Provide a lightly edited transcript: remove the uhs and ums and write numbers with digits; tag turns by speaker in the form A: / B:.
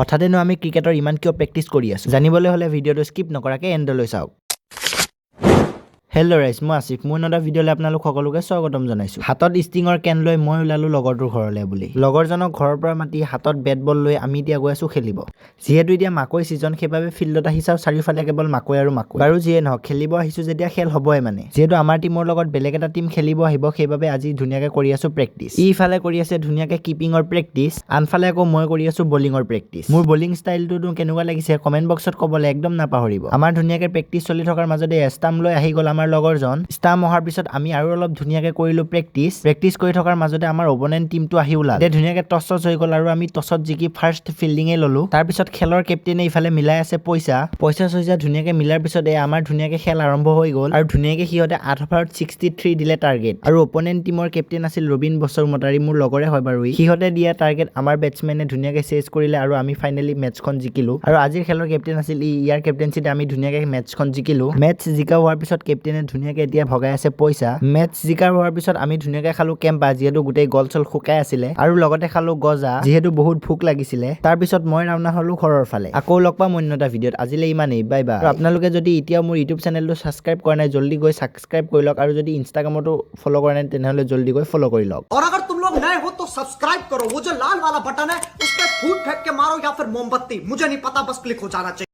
A: হঠাতেনো আমি ক্ৰিকেটৰ ইমান কিয় প্ৰেক্টিছ কৰি আছো জানিবলৈ হলে ভিডিঅটো স্কিপ নকৰাকৈ এণ্ডলৈ চাওক হেল্ল' ৰাইজ মই আসিফ মোৰ নটা ভিডিঅ'লৈ আপোনালোক সকলোকে স্বাগতম জনাইছো হাতত ষ্টিঙৰ কেন লৈ মই ওলালো লগৰটোৰ ঘৰলৈ বুলি লগৰজনক ঘৰৰ পৰা মাতি হাতত বেট বল লৈ আমি এতিয়া গৈ আছো খেলিব যিহেতু এতিয়া মাকৈ সিজন সেইবাবে ফিল্ডত আহিছাও চাৰিওফালে কেৱল মাকৈ আৰু মাকৈ বাৰু যিয়ে নহওক খেলিব আহিছো যেতিয়া খেল হ'বই মানে যিহেতু আমাৰ টিমৰ লগত বেলেগ এটা টিম খেলিব আহিব সেইবাবে আজি ধুনীয়াকৈ কৰি আছো প্ৰেক্টিছ ইফালে কৰি আছে ধুনীয়াকৈ কিপিঙৰ প্ৰেক্টিছ আনফালে আকৌ মই কৰি আছো বলিঙৰ প্ৰেক্টিছ মোৰ বলিং ষ্টাইলটো কেনেকুৱা লাগিছে কমেণ্ট বক্সত ক'বলৈ একদম নাপাহৰিব আমাৰ ধুনীয়াকৈ প্ৰেক্টিছ চলি থকাৰ মাজতে ষ্টাম্প লৈ আহি গ'ল আমাৰ লগৰজন ষ্টাম্প অহাৰ পিছত আমি আৰু অলপ ধুনীয়াকৈ কৰিলো প্ৰেক্টিছ কৰি থকাৰ মাজতে আমাৰ অপনেণ্ট টিমটো আহি ওলাল এতিয়া ধুনীয়াকৈ টছ হৈ গ'ল আৰু আমি টছত জিকি ফাৰ্ষ্ট ফিল্ডিঙে ল'লো তাৰপিছত খেলৰ কেপ্টেইনে ইফালে মিলাই আছে পইচা ধুনীয়াকৈ মিলাৰ পিছত আমাৰ ধুনীয়াকৈ খেল আৰম্ভ হৈ গ'ল আৰু ধুনীয়াকৈ সিহঁতে 8 অভাৰত 63 দিলে টাৰ্গেট আৰু অপনেণ্ট টিমৰ কেপ্টেইন আছিল ৰবিন বছৰমতাৰী মোৰ লগৰে হয় বাৰু সিহঁতে দিয়া টাৰ্গেট আমাৰ বেটছমেনে ধুনীয়াকৈ চেজ কৰিলে আৰু আমি ফাইনেলি মেটছখন জিকিলো আৰু আজিৰ খেলৰ কেপ্টেইন আছিল ইয়াৰ কেপ্টেইনশ্বিপত আমি ধুনীয়াকৈ মেটছখন জিকিলো মেটছ জিকা হোৱাৰ পিছত কেপ্টেইনে ধুনীয়াকৈ এতিয়া ভগাই আছে পইচা মেটছ জিকাৰ হোৱাৰ পিছত আমি ধুনীয়াকৈ খালো কেম্পা যিহেতু গোটেই গল চল শুকাই আছিলে আৰু লগতে খালো গজা যিহেতু বহুত ভোক লাগিছিলে তাৰপিছত মই ৰাওনা হলো ঘৰৰ ফালে আকৌ লগ পাম অন্য এটা ভিডিঅ'ত আজিলৈ ইমানেই বাই বাই আপোনালোকে যদি এতিয়াও মোৰ ইউটিউব চেনেলটো ছাবস্ক্ৰাইব কৰা নাই জল্দি গৈ ছাবস্ক্ৰাইব কৰি লওক আৰু যদি ইনষ্টাগ্ৰামতো ফ'ল' কৰা নাই তেনেহ'লে জল্দি গৈ ফ'ল' কৰি লওক
B: और अगर तुम लोग नए हो तो सब्सक्राइब करो वो जो लाल वाला बटन है उस पर फूट फेंक के मारो या फिर मोमबत्ती मुझे नहीं पता बस क्लिक हो जाना चाहिए